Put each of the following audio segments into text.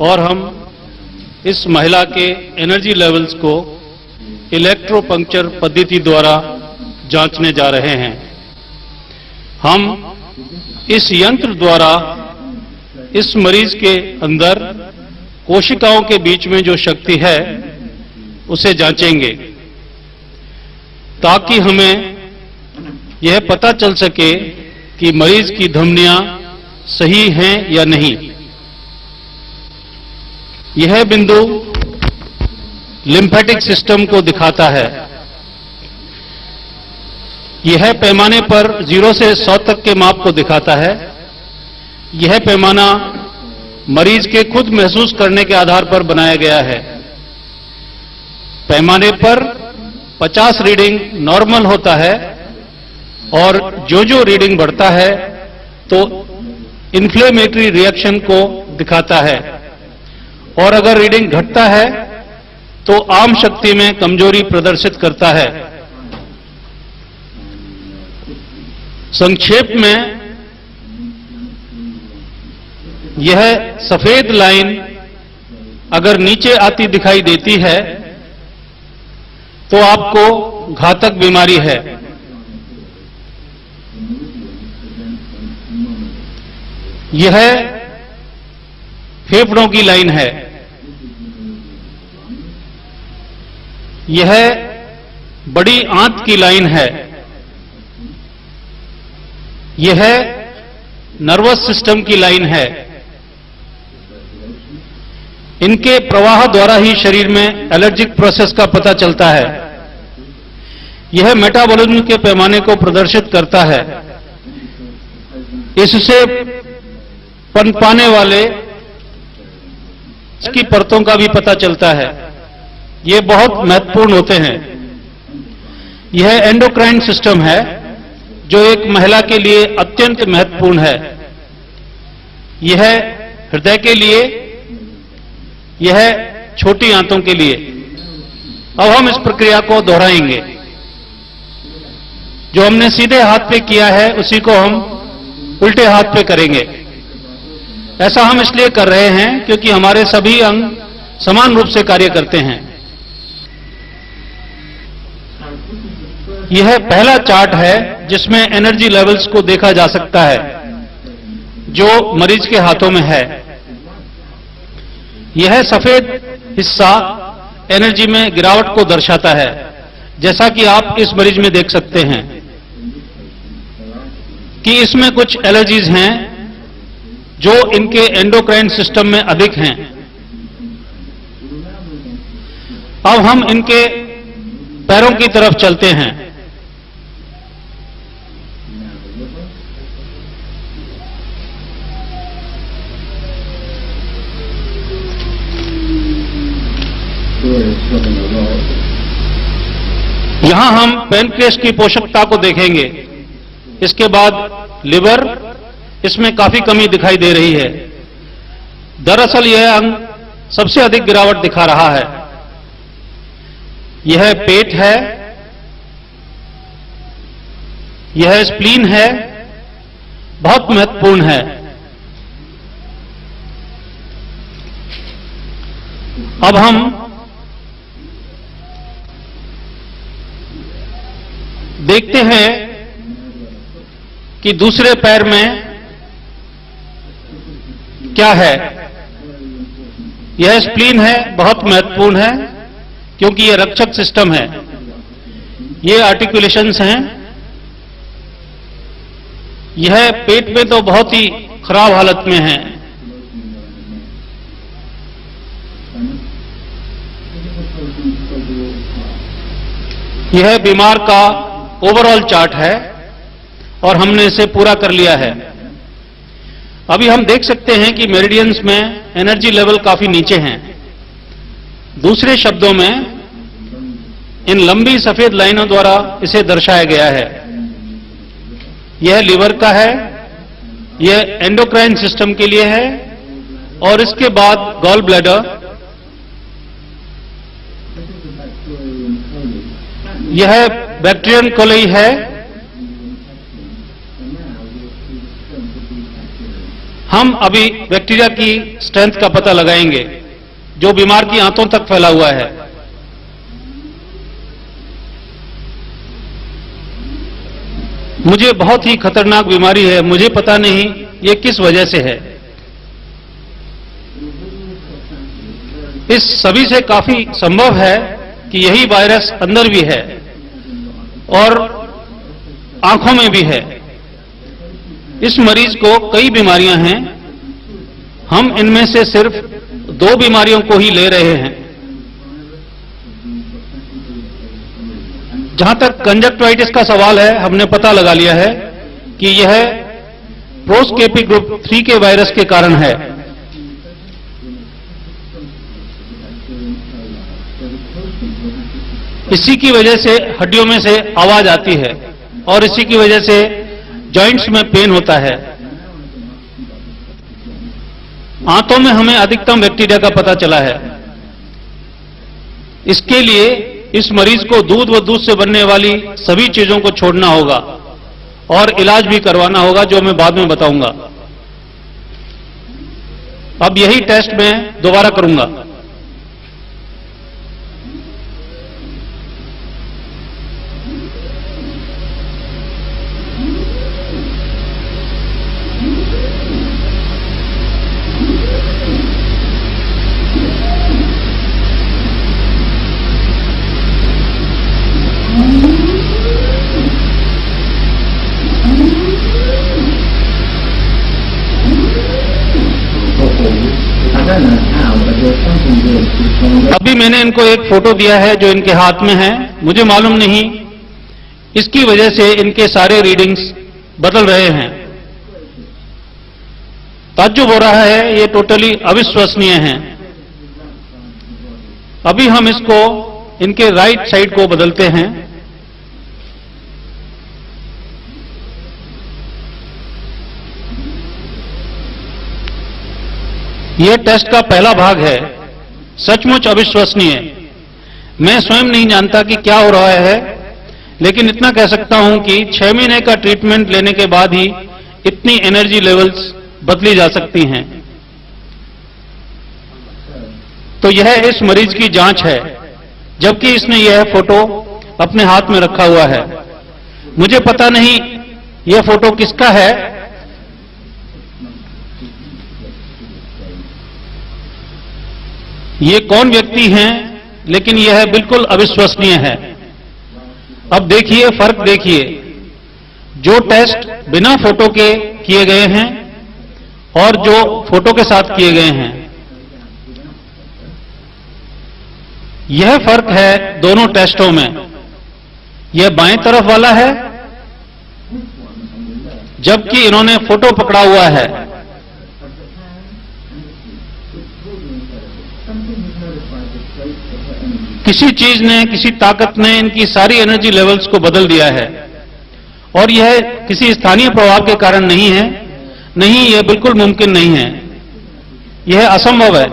और हम इस महिला के एनर्जी लेवल्स को इलेक्ट्रोपंक्चर पद्धति द्वारा जांचने जा रहे हैं। हम इस यंत्र द्वारा इस मरीज के अंदर कोशिकाओं के बीच में जो शक्ति है उसे जांचेंगे, ताकि हमें यह पता चल सके कि मरीज की धमनियां सही हैं या नहीं। यह बिंदु लिम्फेटिक सिस्टम को दिखाता है। यह पैमाने पर 0 से 100 तक के माप को दिखाता है। यह पैमाना मरीज के खुद महसूस करने के आधार पर बनाया गया है। पैमाने पर 50 रीडिंग नॉर्मल होता है और जो रीडिंग बढ़ता है तो इन्फ्लेमेटरी रिएक्शन को दिखाता है, और अगर रीडिंग घटता है तो आम शक्ति में कमजोरी प्रदर्शित करता है। संक्षेप में, यह सफेद लाइन अगर नीचे आती दिखाई देती है तो आपको घातक बीमारी है। यह फेफड़ों की लाइन है। यह बड़ी आंत की लाइन है। यह नर्वस सिस्टम की लाइन है। इनके प्रवाह द्वारा ही शरीर में एलर्जिक प्रोसेस का पता चलता है। यह मेटाबॉलिज्म के पैमाने को प्रदर्शित करता है। इससे पनपाने वाले इसकी परतों का भी पता चलता है। ये बहुत महत्वपूर्ण होते हैं। यह एंडोक्राइन सिस्टम है जो एक महिला के लिए अत्यंत महत्वपूर्ण है। यह हृदय के लिए, यह छोटी आंतों के लिए। अब हम इस प्रक्रिया को दोहराएंगे। जो हमने सीधे हाथ पे किया है उसी को हम उल्टे हाथ पे करेंगे। ऐसा हम इसलिए कर रहे हैं क्योंकि हमारे सभी अंग समान रूप से कार्य करते हैं। यह पहला चार्ट है जिसमें एनर्जी लेवल्स को देखा जा सकता है जो मरीज के हाथों में है। यह सफेद हिस्सा एनर्जी में गिरावट को दर्शाता है, जैसा कि आप इस मरीज में देख सकते हैं कि इसमें कुछ एलर्जीज हैं जो इनके एंडोक्राइन सिस्टम में अधिक हैं। अब हम इनके पैरों की तरफ चलते हैं। यहां हम पैनक्रियास की पोषकता को देखेंगे। इसके बाद लिवर, इसमें काफी कमी दिखाई दे रही है। दरअसल यह अंग सबसे अधिक गिरावट दिखा रहा है। यह पेट है, यह स्प्लीन है, बहुत महत्वपूर्ण है। अब हम देखते हैं कि दूसरे पैर में क्या है। यह स्प्लीन है, बहुत महत्वपूर्ण है क्योंकि यह रक्षक सिस्टम है। ये आर्टिकुलेशंस हैं। यह पेट में तो बहुत ही खराब हालत में है। यह बीमार का ओवरऑल चार्ट है और हमने इसे पूरा कर लिया है। अभी हम देख सकते हैं कि मेरिडियंस में एनर्जी लेवल काफी नीचे हैं। दूसरे शब्दों में, इन लंबी सफेद लाइनों द्वारा इसे दर्शाया गया है। यह लीवर का है, यह एंडोक्राइन सिस्टम के लिए है, और इसके बाद गॉल ब्लैडर। यह बैक्टीरियन कोलाई है, हम अभी बैक्टीरिया की स्ट्रेंथ का पता लगाएंगे जो बीमार की आंतों तक फैला हुआ है। मुझे बहुत ही खतरनाक बीमारी है, मुझे पता नहीं ये किस वजह से है। इस सभी से काफी संभव है कि यही वायरस अंदर भी है और आंखों में भी है। इस मरीज को कई बीमारियां हैं, हम इनमें से सिर्फ 2 बीमारियों को ही ले रहे हैं। जहां तक कंजक्टिवाइटिस का सवाल है, हमने पता लगा लिया है कि यह प्रोस्केपी ग्रुप 3 के वायरस के कारण है। इसी की वजह से हड्डियों में से आवाज आती है और इसी की वजह से जॉइंट्स में पेन होता है। आंतों में हमें अधिकतम बैक्टीरिया का पता चला है। इसके लिए इस मरीज को दूध व दूध से बनने वाली सभी चीजों को छोड़ना होगा और इलाज भी करवाना होगा, जो मैं बाद में बताऊंगा। अब यही टेस्ट मैं दोबारा करूंगा। अभी मैंने इनको एक फोटो दिया है जो इनके हाथ में है। मुझे मालूम नहीं इसकी वजह से इनके सारे रीडिंग्स बदल रहे हैं। ताज्जुब हो रहा है, ये टोटली अविश्वसनीय है। अभी हम इसको इनके राइट साइड को बदलते हैं। यह टेस्ट का पहला भाग है, सचमुच अविश्वसनीय। मैं स्वयं नहीं जानता कि क्या हो रहा है, लेकिन इतना कह सकता हूं कि 6 महीने का ट्रीटमेंट लेने के बाद ही इतनी एनर्जी लेवल्स बदली जा सकती हैं। तो यह इस मरीज की जांच है, जबकि इसने यह फोटो अपने हाथ में रखा हुआ है। मुझे पता नहीं यह फोटो किसका है, ये कौन व्यक्ति हैं, लेकिन यह बिल्कुल अविश्वसनीय है। अब देखिए फर्क, देखिए जो टेस्ट बिना फोटो के किए गए हैं और जो फोटो के साथ किए गए हैं, यह फर्क है दोनों टेस्टों में। यह बाएं तरफ वाला है, जबकि इन्होंने फोटो पकड़ा हुआ है। किसी चीज ने, किसी ताकत ने इनकी सारी एनर्जी लेवल्स को बदल दिया है और यह किसी स्थानीय प्रभाव के कारण नहीं है। नहीं, यह बिल्कुल मुमकिन नहीं है, यह असंभव है।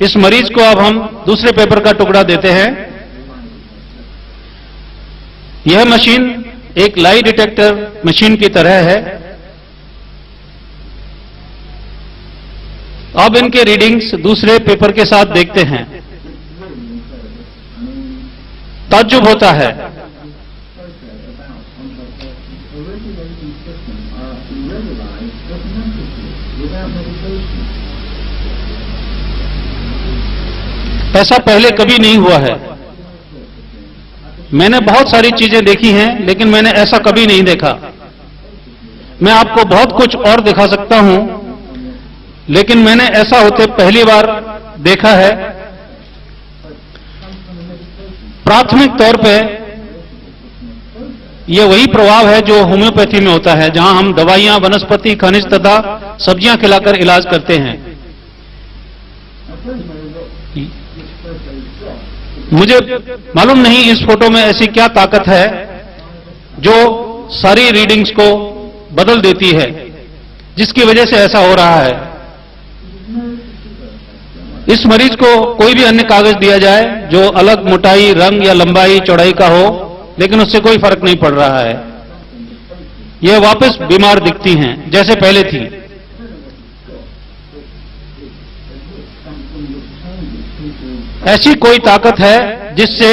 इस मरीज को अब हम दूसरे पेपर का टुकड़ा देते हैं। यह मशीन एक लाई डिटेक्टर मशीन की तरह है। अब इनके रीडिंग्स दूसरे पेपर के साथ देखते हैं। ताज्जुब होता है। ऐसा पहले कभी नहीं हुआ है। मैंने बहुत सारी चीजें देखी हैं, लेकिन मैंने ऐसा कभी नहीं देखा। मैं आपको बहुत कुछ और दिखा सकता हूं, लेकिन मैंने ऐसा होते पहली बार देखा है। प्राथमिक तौर पे यह वही प्रभाव है जो होम्योपैथी में होता है, जहां हम दवाइयां, वनस्पति, खनिज तथा सब्जियां खिलाकर इलाज करते हैं। मुझे मालूम नहीं इस फोटो में ऐसी क्या ताकत है जो सारी रीडिंग्स को बदल देती है, जिसकी वजह से ऐसा हो रहा है। इस मरीज को कोई भी अन्य कागज दिया जाए जो अलग मोटाई, रंग या लंबाई, चौड़ाई का हो, लेकिन उससे कोई फर्क नहीं पड़ रहा है। यह वापस बीमार दिखती हैं जैसे पहले थी। ऐसी कोई ताकत है जिससे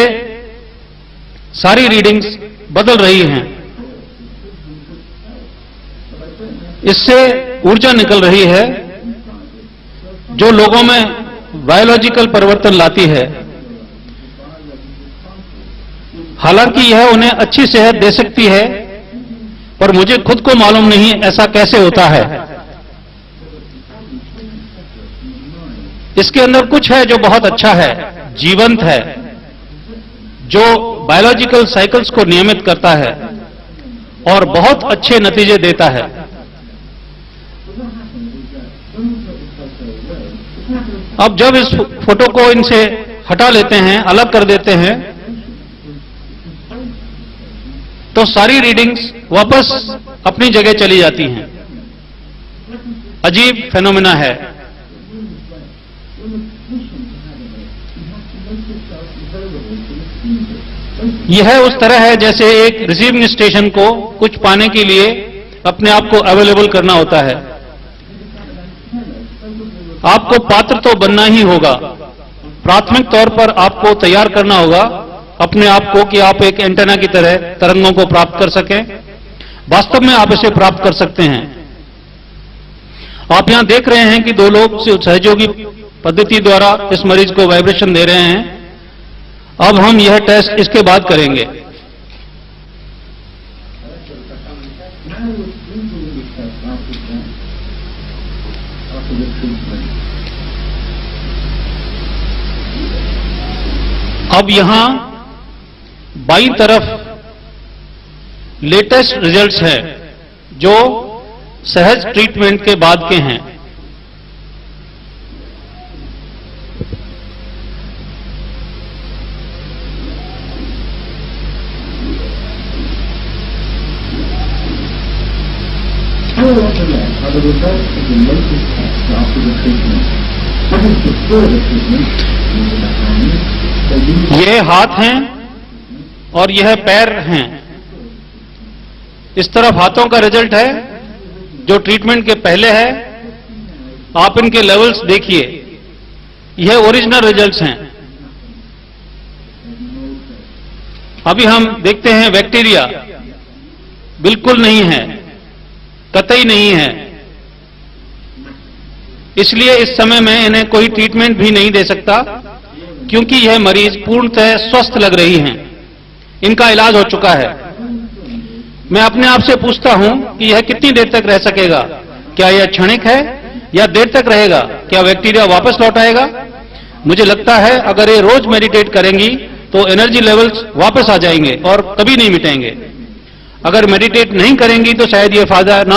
सारी रीडिंग्स बदल रही हैं, इससे ऊर्जा निकल रही है जो लोगों में बायोलॉजिकल परिवर्तन लाती है। हालांकि यह उन्हें अच्छी सेहत दे सकती है, पर मुझे खुद को मालूम नहीं ऐसा कैसे होता है। इसके अंदर कुछ है जो बहुत अच्छा है, जीवंत है, जो बायोलॉजिकल साइकिल्स को नियमित करता है और बहुत अच्छे नतीजे देता है। अब जब इस फोटो को इनसे हटा लेते हैं, अलग कर देते हैं, तो सारी रीडिंग्स वापस अपनी जगह चली जाती हैं। अजीब फेनोमेना है। यह उस तरह है जैसे एक रिसीविंग स्टेशन को कुछ पाने के लिए अपने आप को अवेलेबल करना होता है। आपको पात्र तो बनना ही होगा। प्राथमिक तौर पर आपको तैयार करना होगा अपने आप को कि आप एक एंटेना की तरह तरंगों को प्राप्त कर सकें। वास्तव में आप इसे प्राप्त कर सकते हैं। आप यहां देख रहे हैं कि दो लोग सहयोगी पद्धति द्वारा इस मरीज को वाइब्रेशन दे रहे हैं। अब हम यह टेस्ट इसके बाद करेंगे। अब यहां बाईं तरफ लेटेस्ट रिजल्ट्स हैं जो सहज ट्रीटमेंट के बाद के हैं। How often are the results of the latest tests after the treatment? What is before the treatment? These are the hands. ये हाथ हैं और यह पैर हैं। इस तरफ हाथों का रिजल्ट है जो ट्रीटमेंट के पहले है। आप इनके लेवल्स देखिए, यह ओरिजिनल रिजल्ट्स हैं। अभी हम देखते हैं बैक्टीरिया बिल्कुल नहीं है, कतई नहीं है। इसलिए इस समय में इन्हें कोई ट्रीटमेंट भी नहीं दे सकता, क्योंकि यह मरीज पूर्णतः स्वस्थ लग रही हैं। इनका इलाज हो चुका है। मैं अपने आप से पूछता हूं कि यह कितनी देर तक रह सकेगा? क्या यह क्षणिक है या देर तक रहेगा? क्या बैक्टीरिया वापस लौट आएगा? मुझे लगता है अगर ये रोज मेडिटेट करेंगी तो एनर्जी लेवल्स वापस आ जाएंगे और कभी नहीं मिटेंगे। अगर मेडिटेट नहीं करेंगी तो शायद ये फायदा ना